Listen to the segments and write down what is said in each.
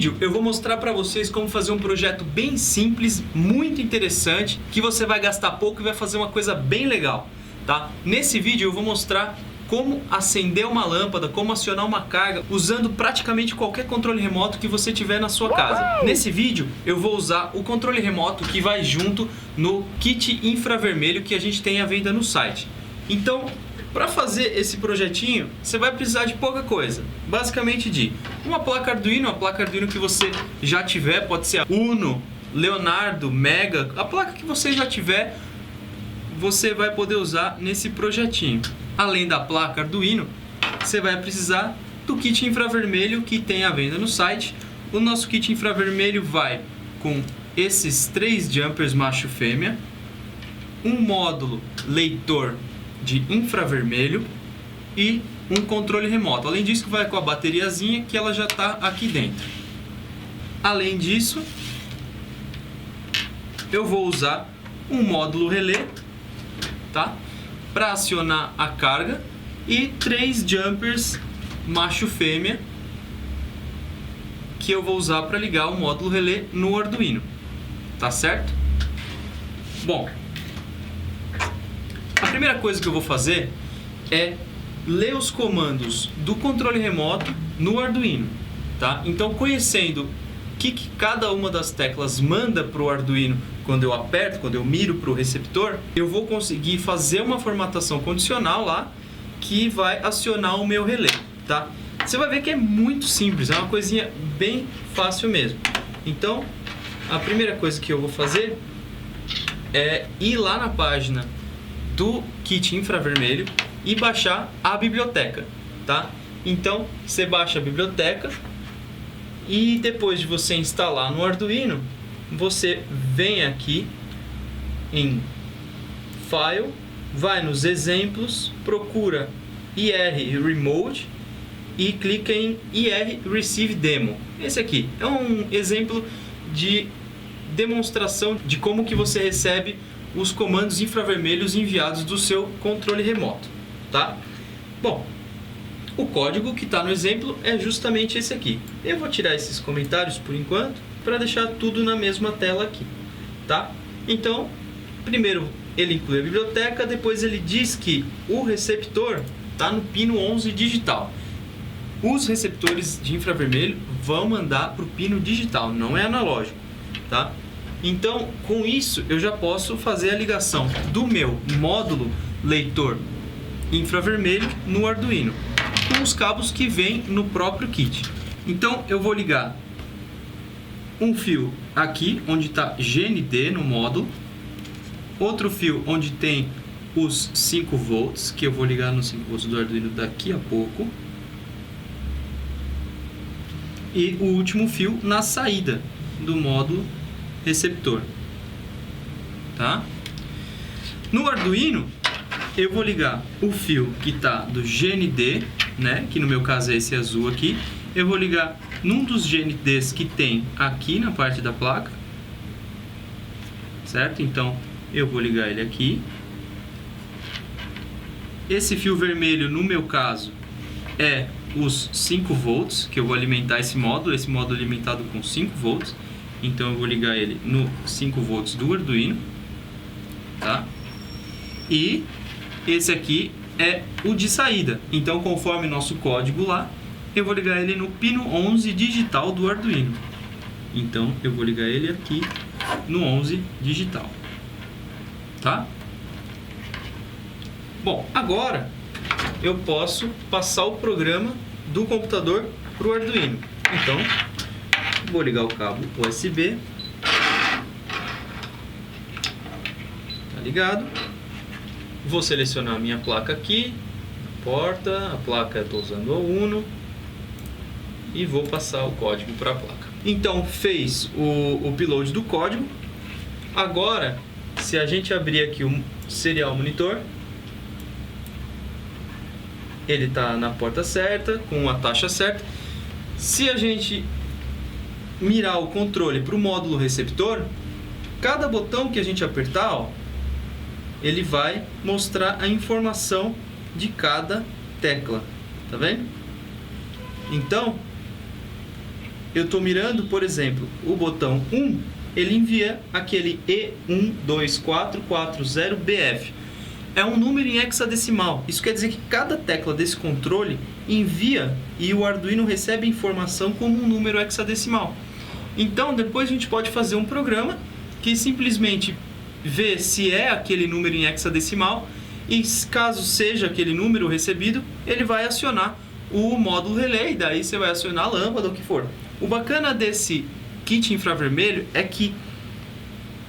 vídeo eu vou mostrar para vocês como fazer um projeto bem simples, muito interessante, que você vai gastar pouco e vai fazer uma coisa bem legal, tá? Nesse vídeo eu vou mostrar como acender uma lâmpada, como acionar uma carga, usando praticamente qualquer controle remoto que você tiver na sua casa. Nesse vídeo eu vou usar o controle remoto que vai junto no kit infravermelho que a gente tem à venda no site. Então, para fazer esse projetinho, você vai precisar de pouca coisa. Basicamente de uma placa Arduino que você já tiver, pode ser a Uno, Leonardo, Mega, a placa que você já tiver, você vai poder usar nesse projetinho. Além da placa Arduino, você vai precisar do kit infravermelho que tem à venda no site. O nosso kit infravermelho vai com esses 3 jumpers macho e fêmea, um módulo leitor de infravermelho e um controle remoto. Além disso, vai com a bateriazinha que ela já está aqui dentro. Além disso, eu vou usar um módulo relé, tá? Para acionar a carga, e 3 jumpers macho fêmea que eu vou usar para ligar o módulo relé no Arduino, tá certo? Bom, a primeira coisa que eu vou fazer é ler os comandos do controle remoto no Arduino, tá? Então, conhecendo o que cada uma das teclas manda para o Arduino quando eu aperto, quando eu miro para o receptor, eu vou conseguir fazer uma formatação condicional lá que vai acionar o meu relé, tá? Você vai ver que é muito simples, é uma coisinha bem fácil mesmo. Então, a primeira coisa que eu vou fazer é ir lá na página do kit infravermelho e baixar a biblioteca, tá? Então, você baixa a biblioteca e depois de você instalar no Arduino, você vem aqui em File, vai nos exemplos, procura IR Remote e clica em IR Receive Demo. Esse aqui é um exemplo de demonstração de como que você recebe os comandos infravermelhos enviados do seu controle remoto, tá? Bom, o código que está no exemplo é justamente esse aqui. Eu vou tirar esses comentários por enquanto para deixar tudo na mesma tela aqui, tá? Então, primeiro ele inclui a biblioteca, depois ele diz que o receptor está no pino 11 digital. Os receptores de infravermelho vão mandar para o pino digital, não é analógico, tá? Então, com isso, eu já posso fazer a ligação do meu módulo leitor infravermelho no Arduino, com os cabos que vem no próprio kit. Então, eu vou ligar um fio aqui, onde está GND no módulo, outro fio onde tem os 5 volts, que eu vou ligar nos 5 volts do Arduino daqui a pouco, e o último fio na saída do módulo receptor, tá? No Arduino eu vou ligar o fio que está do GND, né, que no meu caso é esse azul aqui. Eu vou ligar num dos GNDs que tem aqui na parte da placa, certo? Então eu vou ligar ele aqui. Esse fio vermelho, no meu caso, é os 5 volts que eu vou alimentar esse módulo alimentado com 5 volts. Então eu vou ligar ele no 5 volts do Arduino, tá? E esse aqui é o de saída. Então, conforme nosso código lá, eu vou ligar ele no pino 11 digital do Arduino. Então eu vou ligar ele aqui no 11 digital, tá? Bom, agora eu posso passar o programa do computador para o Arduino. Então, vou ligar o cabo USB, tá ligado? Vou selecionar a minha placa aqui, porta, a placa eu estou usando a Uno, e vou passar o código para a placa. Então, fez o upload do código. Agora, se a gente abrir aqui o serial monitor, ele está na porta certa, com a taxa certa. Se a gente mirar o controle para o módulo receptor, cada botão que a gente apertar, ó, ele vai mostrar a informação de cada tecla, tá vendo? Então, eu estou mirando, por exemplo, o botão 1, ele envia aquele E124440BF. É um número em hexadecimal. Isso quer dizer que cada tecla desse controle envia e o Arduino recebe a informação como um número hexadecimal. Então, depois a gente pode fazer um programa que simplesmente vê se é aquele número em hexadecimal e, caso seja aquele número recebido, ele vai acionar o módulo relé, e daí você vai acionar a lâmpada, o que for. O bacana desse kit infravermelho é que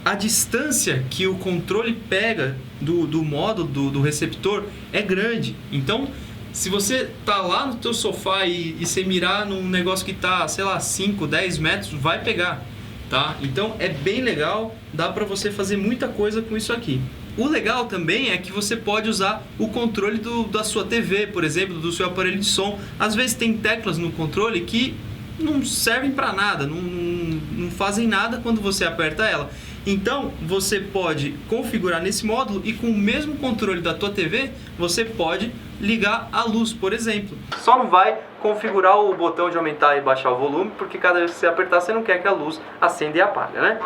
a distância que o controle pega do módulo, do receptor, é grande. Então, se você tá lá no teu sofá e você mirar num negócio que tá, sei lá, 5, 10 metros, vai pegar, tá? Então, é bem legal, dá para você fazer muita coisa com isso aqui. O legal também é que você pode usar o controle da sua TV, por exemplo, do seu aparelho de som. Às vezes tem teclas no controle que não servem para nada, não fazem nada quando você aperta ela. Então, você pode configurar nesse módulo e com o mesmo controle da tua TV, você pode ligar a luz, por exemplo. Só não vai configurar o botão de aumentar e baixar o volume, porque cada vez que você apertar, você não quer que a luz acenda e apaga, né?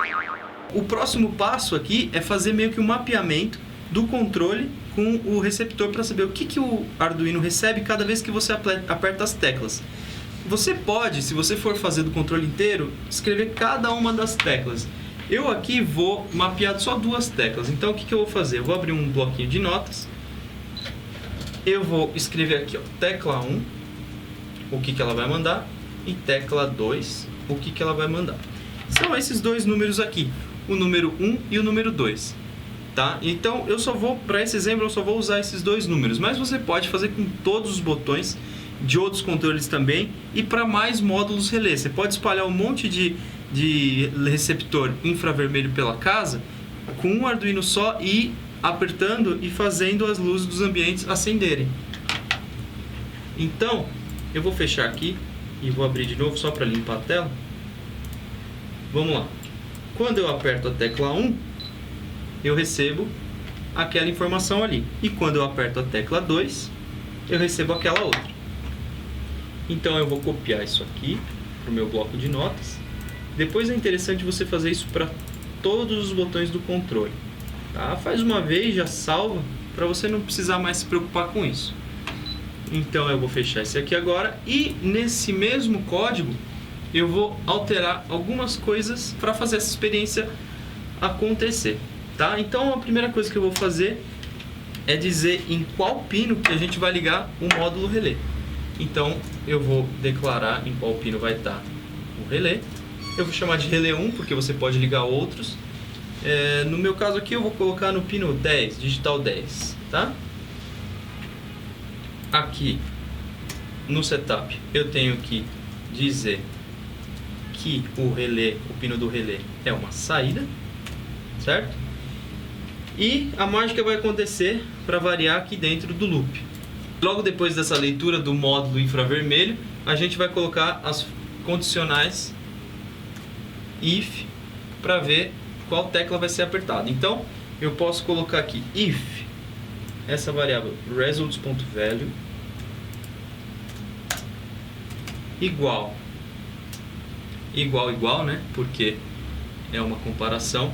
O próximo passo aqui é fazer meio que um mapeamento do controle com o receptor para saber o que o Arduino recebe cada vez que você aperta as teclas. Você pode, se você for fazer do controle inteiro, escrever cada uma das teclas. Eu aqui vou mapear só 2 teclas. Então o que eu vou fazer? Eu vou abrir um bloquinho de notas. Eu vou escrever aqui, ó, tecla 1, o que ela vai mandar, e tecla 2, o que ela vai mandar. São esses 2 números aqui, o número 1 e o número 2. Tá? Então eu só vou, para esse exemplo, eu só vou usar esses 2 números. Mas você pode fazer com todos os botões de outros controles também e para mais módulos relé. Você pode espalhar um monte de receptor infravermelho pela casa com um Arduino só e apertando e fazendo as luzes dos ambientes acenderem. Então, eu vou fechar aqui e vou abrir de novo só para limpar a tela. Vamos lá. Quando eu aperto a tecla 1, eu recebo aquela informação ali. E quando eu aperto a tecla 2, eu recebo aquela outra. Então eu vou copiar isso aqui para o meu bloco de notas. Depois é interessante você fazer isso para todos os botões do controle. Tá? Faz uma vez, já salva, para você não precisar mais se preocupar com isso. Então eu vou fechar esse aqui agora e nesse mesmo código eu vou alterar algumas coisas para fazer essa experiência acontecer. Tá? Então a primeira coisa que eu vou fazer é dizer em qual pino que a gente vai ligar o módulo relé. Então eu vou declarar em qual pino vai estar o relé. Eu vou chamar de relé 1 porque você pode ligar outros. No meu caso aqui eu vou colocar no pino 10, digital 10, tá? Aqui no setup eu tenho que dizer que o relé, o pino do relé é uma saída, certo? E a mágica vai acontecer para variar aqui dentro do loop. Logo depois dessa leitura do módulo infravermelho, a gente vai colocar as condicionais if para ver qual tecla vai ser apertada. Então, eu posso colocar aqui if essa variável results.value igual, né? Porque é uma comparação.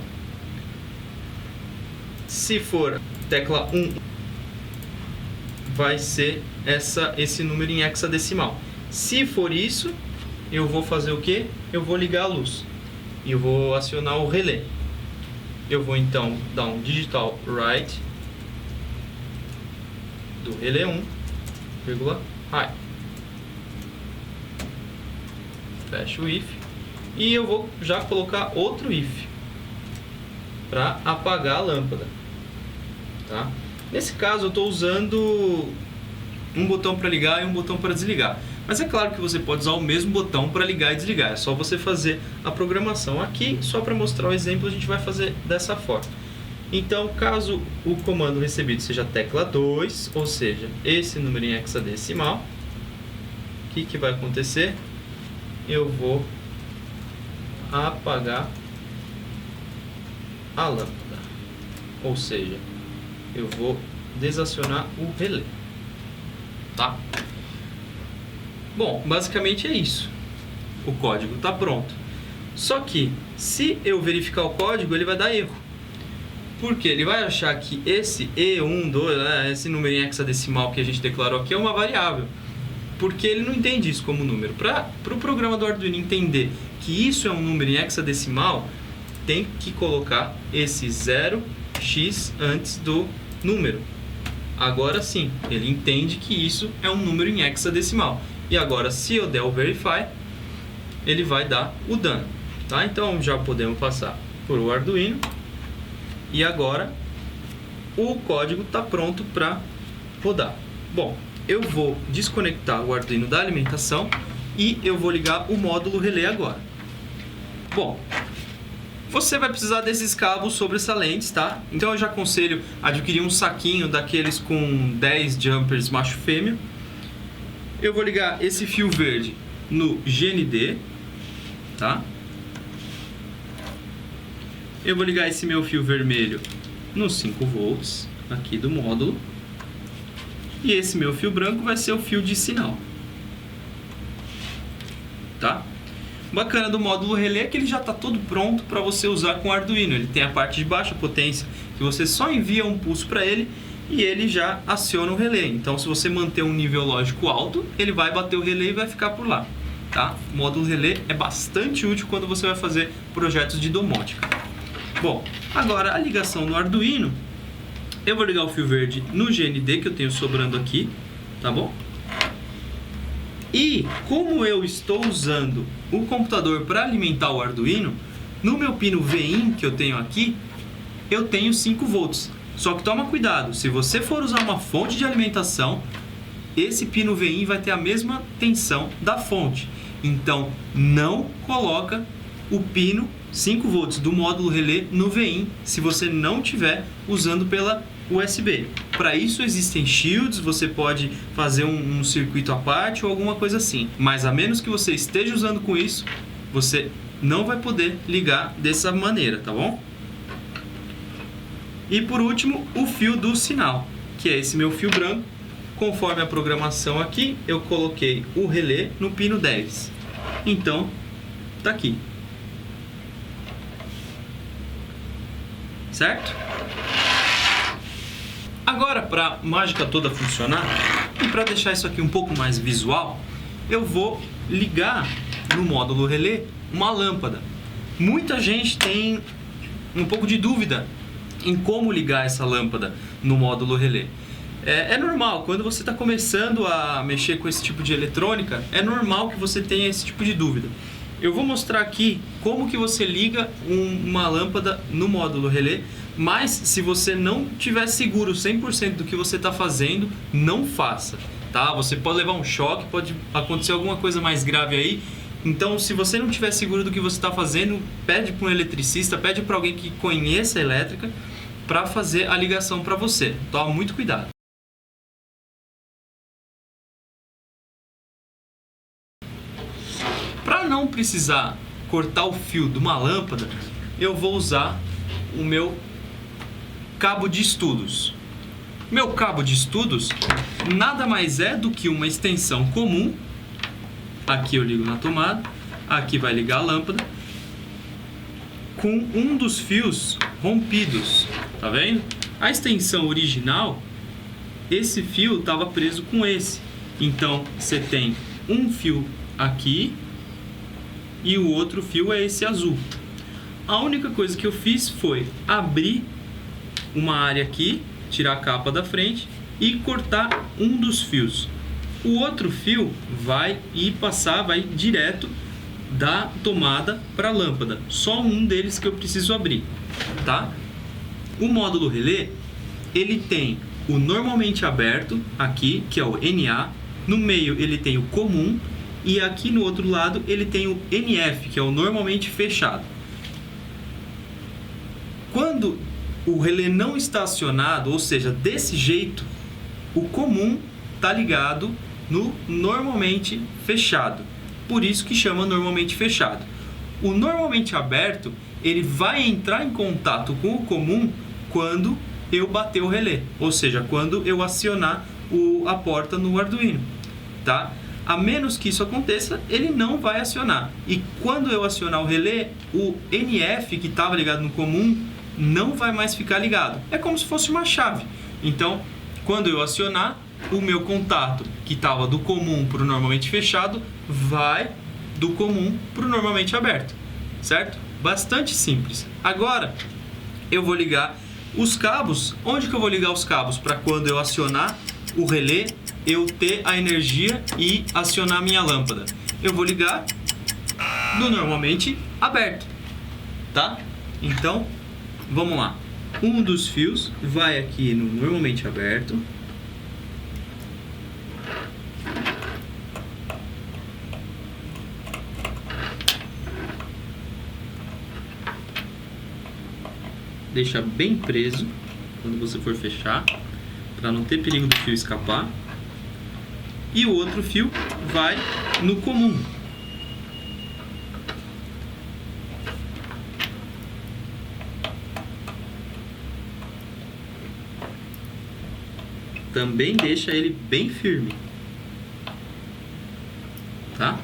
Se for tecla 1, vai ser esse número em hexadecimal. Se for isso, eu vou fazer o que? Eu vou ligar a luz e eu vou acionar o relé. Eu vou então dar um digital write do relé 1, vírgula, high. Fecho o if e eu vou já colocar outro if para apagar a lâmpada. Tá? Nesse caso eu estou usando um botão para ligar e um botão para desligar. Mas é claro que você pode usar o mesmo botão para ligar e desligar. É só você fazer a programação. Aqui, só para mostrar o exemplo, a gente vai fazer dessa forma. Então, caso o comando recebido seja tecla 2, ou seja, esse número em hexadecimal, o que vai acontecer? Eu vou apagar a lâmpada. Ou seja, eu vou desacionar o relé. Tá? Bom, basicamente é isso. o código está pronto. Só que, se eu verificar o código, ele vai dar erro. Porque ele vai achar que esse E1, 2, esse número em hexadecimal que a gente declarou aqui é uma variável. Porque ele não entende isso como número. Para o programa do Arduino entender que isso é um número em hexadecimal, tem que colocar esse 0x antes do número. Agora sim, ele entende que isso é um número em hexadecimal. E agora, se eu der o verify, ele vai dar o dano. Tá? Então, já podemos passar por o Arduino. E agora, o código está pronto para rodar. Bom, eu vou desconectar o Arduino da alimentação e eu vou ligar o módulo relé agora. Bom, você vai precisar desses cabos sobressalentes, tá? Então eu já aconselho adquirir um saquinho daqueles com 10 jumpers macho fêmea. Eu vou ligar esse fio verde no GND, tá? Eu vou ligar esse meu fio vermelho no 5 volts aqui do módulo. E esse meu fio branco vai ser o fio de sinal. Tá? O bacana do módulo relé é que ele já está todo pronto para você usar com o Arduino. Ele tem a parte de baixa potência, que você só envia um pulso para ele e ele já aciona o relé. Então, se você manter um nível lógico alto, ele vai bater o relé e vai ficar por lá. Tá? O módulo relé é bastante útil quando você vai fazer projetos de domótica. Bom, agora a ligação no Arduino, eu vou ligar o fio verde no GND que eu tenho sobrando aqui, tá bom? E como eu estou usando o computador para alimentar o Arduino, no meu pino Vin que eu tenho aqui, eu tenho 5 volts. Só que toma cuidado, se você for usar uma fonte de alimentação, esse pino Vin vai ter a mesma tensão da fonte. Então, não coloca o pino 5 volts do módulo relé no Vin se você não estiver usando pela USB. Para isso existem shields, você pode fazer um circuito à parte ou alguma coisa assim. Mas a menos que você esteja usando com isso, você não vai poder ligar dessa maneira, tá bom? E por último, o fio do sinal, que é esse meu fio branco. Conforme a programação aqui, eu coloquei o relé no pino 10. Então, tá aqui. Certo? Agora, para a mágica toda funcionar e para deixar isso aqui um pouco mais visual, eu vou ligar no módulo relé uma lâmpada. Muita gente tem um pouco de dúvida em como ligar essa lâmpada no módulo relé. É normal, quando você está começando a mexer com esse tipo de eletrônica, é normal que você tenha esse tipo de dúvida. Eu vou mostrar aqui como que você liga uma lâmpada no módulo relé, mas se você não tiver seguro 100% do que você está fazendo, não faça, tá? Você pode levar um choque, pode acontecer alguma coisa mais grave aí. Então, se você não tiver seguro do que você está fazendo, pede para um eletricista, pede para alguém que conheça a elétrica para fazer a ligação para você. Toma muito cuidado. Para não precisar cortar o fio de uma lâmpada, eu vou usar o meu cabo de estudos. Meu cabo de estudos nada mais é do que uma extensão comum. Aqui eu ligo na tomada, aqui vai ligar a lâmpada, com um dos fios rompidos, tá vendo? A extensão original, esse fio estava preso com esse. Então você tem um fio aqui e o outro fio é esse azul. A única coisa que eu fiz foi abrir uma área aqui, tirar a capa da frente e cortar um dos fios. O outro fio vai direto da tomada para a lâmpada. Só um deles que eu preciso abrir, tá? O módulo relé, ele tem o normalmente aberto aqui, que é o NA. No meio ele tem o comum e aqui no outro lado ele tem o NF, que é o normalmente fechado. Quando o relé não está acionado, ou seja, desse jeito, o comum está ligado no normalmente fechado. Por isso que chama normalmente fechado. O normalmente aberto, ele vai entrar em contato com o comum quando eu bater o relé, ou seja, quando eu acionar a porta no Arduino, tá? A menos que isso aconteça, ele não vai acionar. E quando eu acionar o relé, o NF que estava ligado no comum não vai mais ficar ligado. É como se fosse uma chave. Então, quando eu acionar, o meu contato que estava do comum para o normalmente fechado vai do comum para o normalmente aberto, certo? Bastante simples. Agora, eu vou ligar os cabos. Onde que eu vou ligar os cabos? Para quando eu acionar o relé, eu ter a energia e acionar a minha lâmpada. Eu vou ligar no normalmente aberto, tá? Então, vamos lá. Um dos fios vai aqui no normalmente aberto. Deixa bem preso quando você for fechar, para não ter perigo do fio escapar. E o outro fio vai no comum. Também deixa ele bem firme, tá?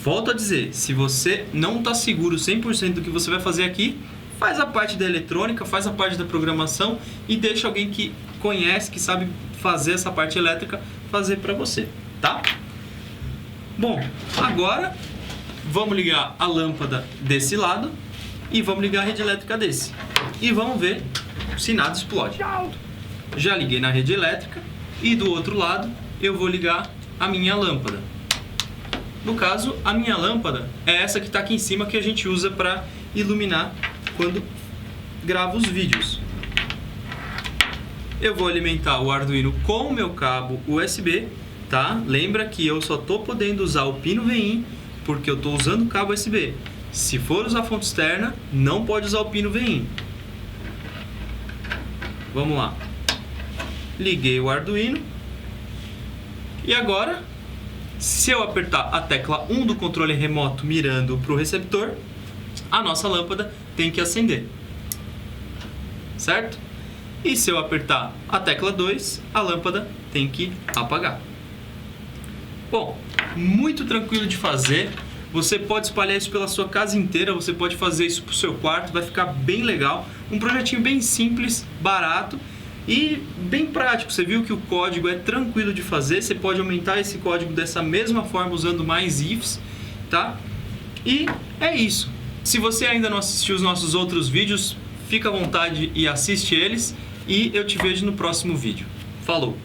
Volto a dizer, se você não está seguro 100% do que você vai fazer aqui, faz a parte da eletrônica, faz a parte da programação e deixa alguém que conhece, que sabe fazer essa parte elétrica, fazer para você, tá? Bom, agora vamos ligar a lâmpada desse lado e vamos ligar a rede elétrica desse. E vamos ver se nada explode. Já liguei na rede elétrica e do outro lado eu vou ligar a minha lâmpada. No caso, a minha lâmpada é essa que está aqui em cima, que a gente usa para iluminar quando gravo os vídeos. Eu vou alimentar o Arduino com o meu cabo USB, tá? Lembra que eu só estou podendo usar o pino VIN porque eu estou usando o cabo USB. Se for usar fonte externa, não pode usar o pino VIN. Vamos lá. Liguei o Arduino. E agora, se eu apertar a tecla 1 do controle remoto mirando para o receptor, a nossa lâmpada tem que acender, certo? E se eu apertar a tecla 2, a lâmpada tem que apagar. Bom, muito tranquilo de fazer. Você pode espalhar isso pela sua casa inteira, você pode fazer isso para o seu quarto, vai ficar bem legal. Um projetinho bem simples, barato e bem prático. Você viu que o código é tranquilo de fazer, você pode aumentar esse código dessa mesma forma usando mais ifs, tá? E é isso. Se você ainda não assistiu os nossos outros vídeos, fica à vontade e assiste eles. E eu te vejo no próximo vídeo. Falou!